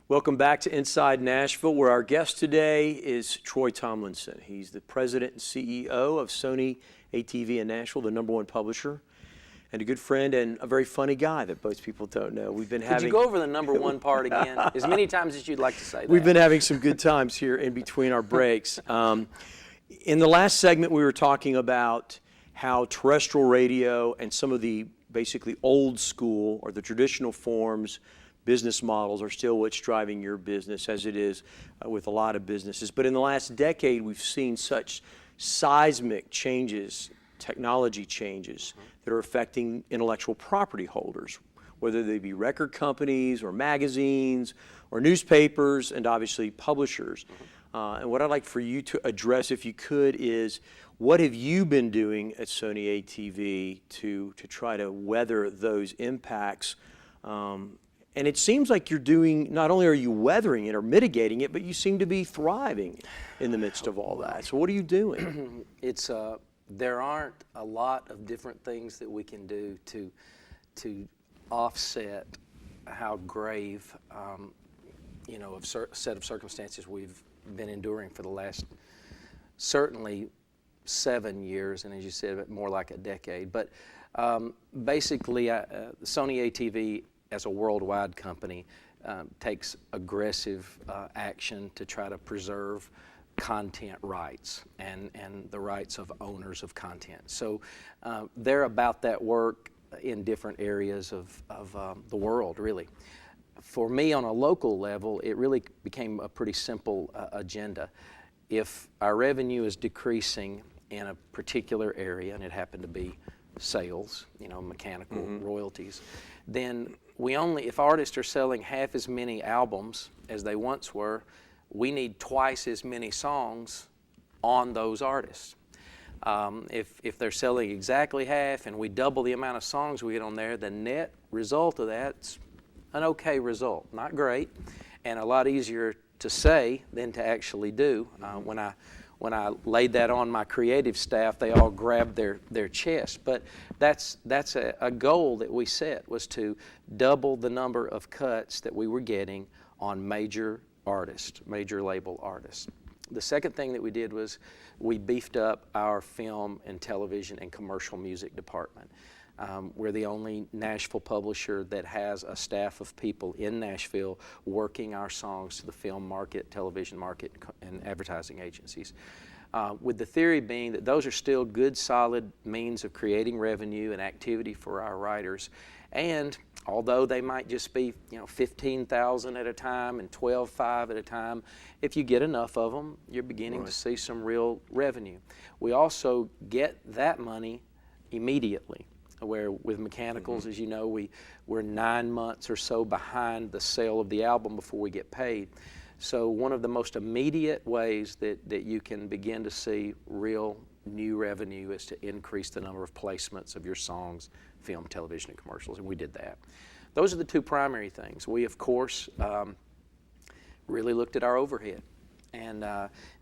Welcome back to Inside Nashville, where our guest today is Troy Tomlinson. He's the president and CEO of Sony ATV in Nashville, the #1 publisher, and a good friend and a very funny guy that most people don't know. Could you go over the #1 part again as many times as you'd like to say that? We've been having some good times here in between our breaks. In the last segment, we were talking about how terrestrial radio and some of the basically old school or the traditional forms, business models are still what's driving your business, as it is with a lot of businesses. But in the last decade, we've seen such seismic changes, technology changes that are affecting intellectual property holders, whether they be record companies or magazines or newspapers and obviously publishers. And what I'd like for you to address, if you could, is what have you been doing at Sony ATV to try to weather those impacts? And it seems like you're doing, not only are you weathering it or mitigating it, but you seem to be thriving in the midst of all that. So what are you doing? There aren't a lot of different things that we can do to offset how grave, a set of circumstances we've been enduring for the last certainly 7 years, and as you said, more like a decade. But basically, Sony ATV, as a worldwide company, takes aggressive action to try to preserve content rights and the rights of owners of content. So they're about that work in different areas of the world, really. For me, on a local level, it really became a pretty simple agenda. If our revenue is decreasing in a particular area, and it happened to be sales, mechanical royalties, then if artists are selling half as many albums as they once were, we need twice as many songs on those artists. If they're selling exactly half and we double the amount of songs we get on there, the net result of that's an okay result. Not great, and a lot easier to say than to actually do. When I laid that on my creative staff, they all grabbed their chest. But that's a goal that we set, was to double the number of cuts that we were getting on major artists, major label artists. The second thing that we did was we beefed up our film and television and commercial music department. We're the only Nashville publisher that has a staff of people in Nashville working our songs to the film market, television market, and advertising agencies. With the theory being that those are still good, solid means of creating revenue and activity for our writers. And although they might just be, $15,000 at a time and $12,500 at a time, if you get enough of them, you're beginning to see some real revenue. We also get that money immediately. Where with mechanicals, as you know, we're 9 months or so behind the sale of the album before we get paid. So one of the most immediate ways that you can begin to see real new revenue is to increase the number of placements of your songs, film, television, and commercials, and we did that. Those are the two primary things. We, of course, really looked at our overhead, and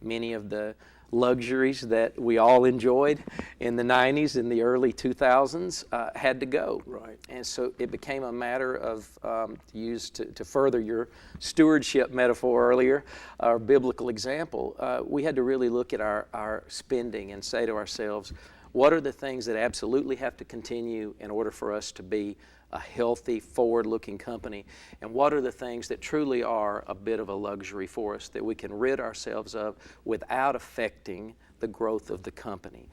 many of the luxuries that we all enjoyed in the 90s and the early 2000s had to go. Right. And so it became a matter of, to further your stewardship metaphor earlier, our biblical example, we had to really look at our spending and say to ourselves, what are the things that absolutely have to continue in order for us to be a healthy, forward-looking company, and what are the things that truly are a bit of a luxury for us that we can rid ourselves of without affecting the growth of the company.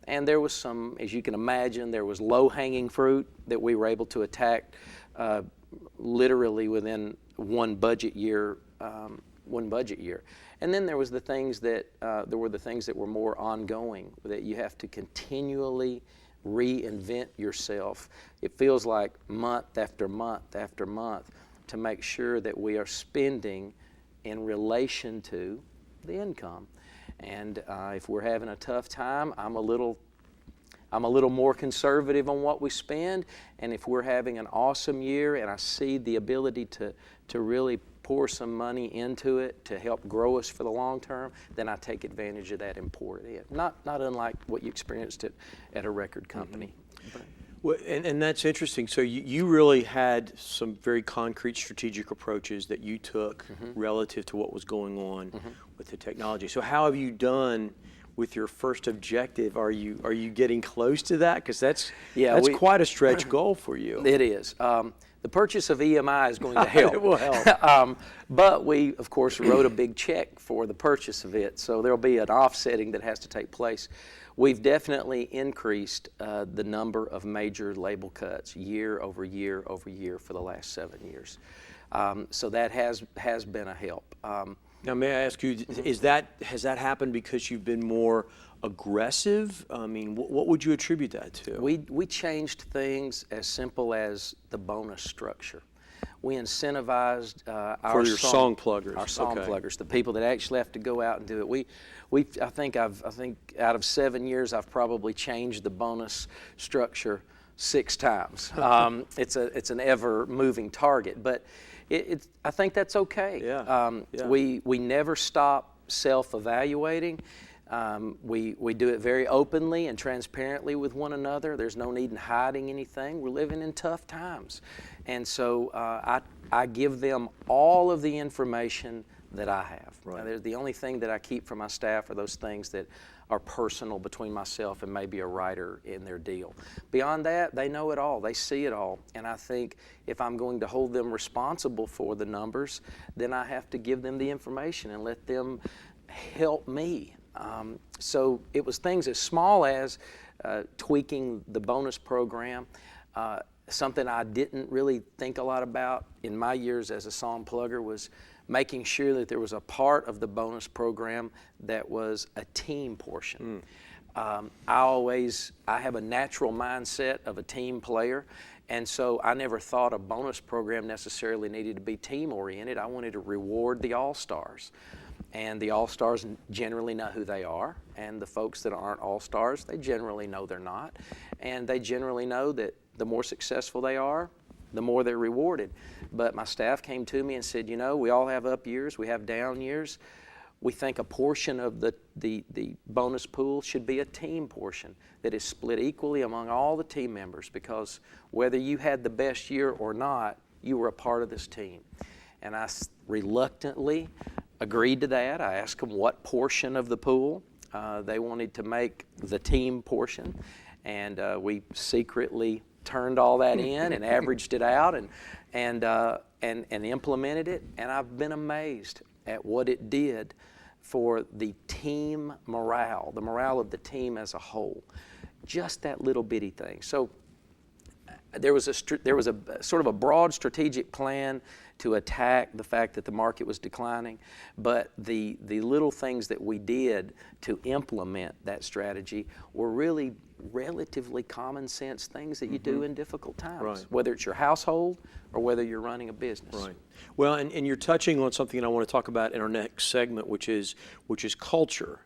And there was some, as you can imagine, there was low-hanging fruit that we were able to attack literally within one budget year. And then there was the things that were more ongoing, that you have to continually reinvent yourself. It feels like month after month after month to make sure that we are spending in relation to the income. And if we're having a tough time, I'm a little more conservative on what we spend. And if we're having an awesome year and I see the ability to really pour some money into it to help grow us for the long term, then I take advantage of that and pour it in. Not unlike what you experienced at a record company. Well, and that's interesting. So you really had some very concrete strategic approaches that you took relative to what was going on with the technology. So how have you done with your first objective? Are you getting close to that? Because that's quite a stretch goal for you. It is. The purchase of EMI is going to help. It will help. But we, of course, wrote a big check for the purchase of it, so there'll be an offsetting that has to take place. We've definitely increased the number of major label cuts year over year over year for the last 7 years. So that has been a help. Now, may I ask you, has that happened because you've been more aggressive? I mean, what would you attribute that to? We changed things as simple as the bonus structure. We incentivized our song pluggers. Our song pluggers, the people that actually have to go out and do it. I think out of 7 years, I've probably changed the bonus structure 6 times. It's an ever moving target, but I think that's okay. Yeah. We never stop self-evaluating. We do it very openly and transparently with one another. There's no need in hiding anything. We're living in tough times. And so I give them all of the information that I have. Right. The only thing that I keep from my staff are those things that are personal between myself and maybe a writer in their deal. Beyond that, they know it all. They see it all. And I think if I'm going to hold them responsible for the numbers, then I have to give them the information and let them help me. So it was things as small as tweaking the bonus program, something I didn't really think a lot about in my years as a song plugger was making sure that there was a part of the bonus program that was a team portion. I have a natural mindset of a team player, and so I never thought a bonus program necessarily needed to be team oriented. I wanted to reward the all-stars. And the all-stars generally know who they are, and the folks that aren't all-stars, they generally know they're not. And they generally know that the more successful they are, the more they're rewarded. But my staff came to me and said, you know, we all have up years, we have down years. We think a portion of the bonus pool should be a team portion that is split equally among all the team members, because whether you had the best year or not, you were a part of this team. And I reluctantly agreed to that. I asked them what portion of the pool they wanted to make the team portion, and we secretly turned all that in and averaged it out and implemented it. And I've been amazed at what it did for the team morale, the morale of the team as a whole. Just that little bitty thing. So there was a sort of a broad strategic plan to attack the fact that the market was declining, but the little things that we did to implement that strategy were really relatively common sense things that you do in difficult times, Right. whether it's your household or whether you're running a business. Right. Well, and you're touching on something I want to talk about in our next segment, which is culture.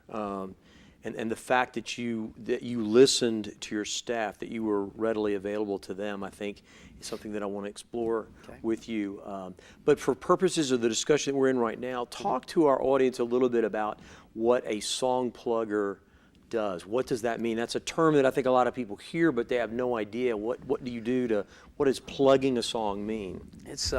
And the fact that you listened to your staff, that you were readily available to them, I think is something that I want to explore with you. But for purposes of the discussion that we're in right now, talk to our audience a little bit about what a song plugger does. What does that mean? That's a term that I think a lot of people hear, but they have no idea. What do you do what does plugging a song mean? It's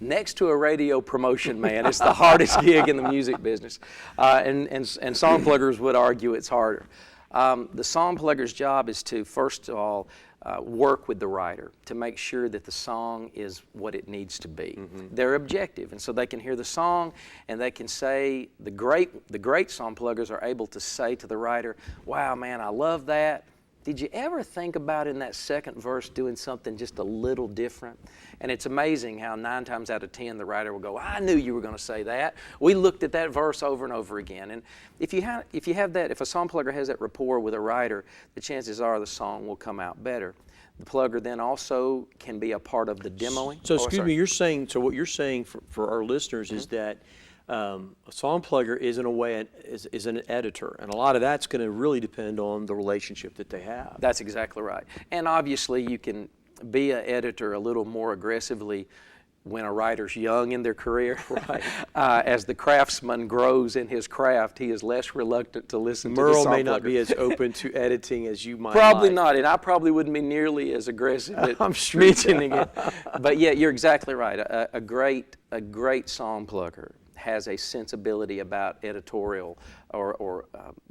next to a radio promotion man, it's the hardest gig in the music business. And song pluggers would argue it's harder. The song plugger's job is to, first of all, work with the writer to make sure that the song is what it needs to be. They're objective, and so they can hear the song and they can say, the great song pluggers are able to say to the writer, wow, man, I love that. Did you ever think about in that second verse doing something just a little different? And it's amazing how 9 times out of 10 the writer will go, I knew you were going to say that. We looked at that verse over and over again. And if a song plugger has that rapport with a writer, the chances are the song will come out better. The plugger then also can be a part of the demoing. So excuse me, what you're saying for our listeners is that a song plugger is in a way is an editor, and a lot of that's going to really depend on the relationship that they have. That's exactly right. And obviously you can be an editor a little more aggressively when a writer's young in their career. Right. As the craftsman grows in his craft, he is less reluctant to listen to the Merle song may not plugger. be as open to editing as you might Probably like. not, and I probably wouldn't be nearly as aggressive at I'm sure mentioning it. But yeah, you're exactly right. A great song plugger has a sensibility about editorial or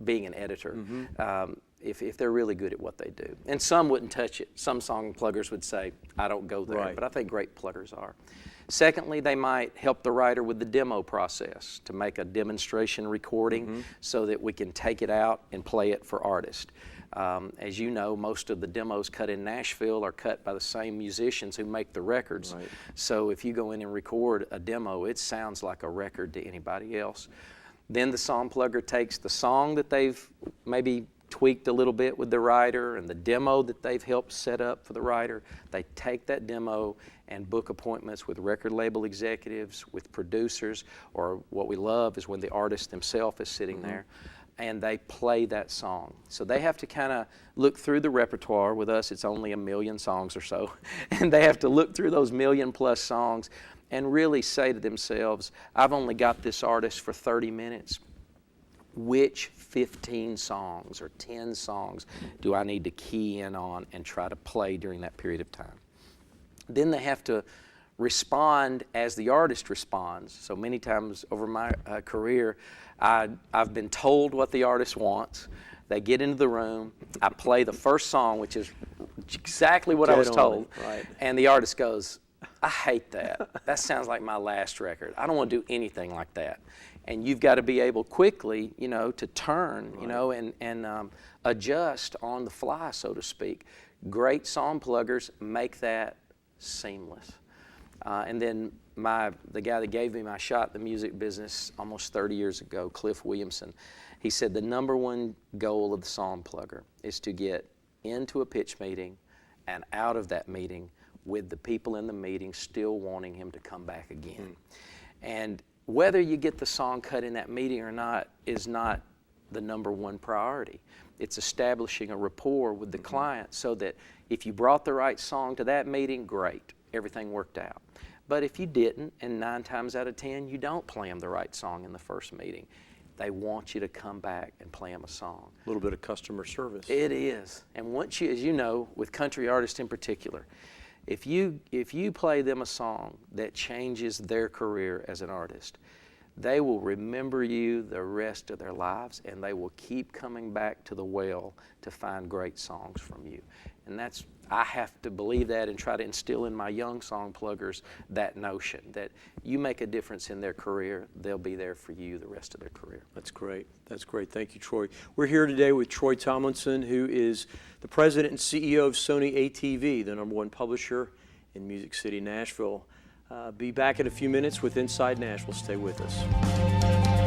being an editor. If they're really good at what they do. And some wouldn't touch it. Some song pluggers would say, I don't go there, Right. but I think great pluggers are. Secondly, they might help the writer with the demo process to make a demonstration recording so that we can take it out and play it for artists. As you know, most of the demos cut in Nashville are cut by the same musicians who make the records. Right. So if you go in and record a demo, it sounds like a record to anybody else. Then the song plugger takes the song that they've maybe tweaked a little bit with the writer and the demo that they've helped set up for the writer. They take that demo and book appointments with record label executives, with producers, or what we love is when the artist themselves is sitting there, and they play that song. So they have to kind of look through the repertoire. With us, it's only 1 million songs or so, and they have to look through those 1 million+ songs and really say to themselves, I've only got this artist for 30 minutes. Which 15 songs or 10 songs do I need to key in on and try to play during that period of time? Then they have to respond as the artist responds. So many times over my career, I've been told what the artist wants. They get into the room, I play the first song, which is exactly what I was told, right. and the artist goes, I hate that. That sounds like my last record. I don't want to do anything like that. And you've got to be able quickly, to turn, and adjust on the fly, so to speak. Great song pluggers make that seamless. And then the guy that gave me my shot in the music business almost 30 years ago, Cliff Williamson, he said the number one goal of the song plugger is to get into a pitch meeting and out of that meeting with the people in the meeting still wanting him to come back again. And whether you get the song cut in that meeting or not is not the number one priority. It's establishing a rapport with the client so that if you brought the right song to that meeting, great, everything worked out. But if you didn't, and 9 times out of 10, you don't play them the right song in the first meeting, they want you to come back and play them a song. A little bit of customer service. It is. And once you, as you know, with country artists in particular, if you play them a song that changes their career as an artist, they will remember you the rest of their lives, and they will keep coming back to the well to find great songs from you. And I have to believe that and try to instill in my young song pluggers that notion that you make a difference in their career, they'll be there for you the rest of their career. That's great. That's great. Thank you, Troy. We're here today with Troy Tomlinson, who is the president and CEO of Sony ATV, the #1 publisher in Music City, Nashville. Be back in a few minutes with Inside Nashville. Stay with us.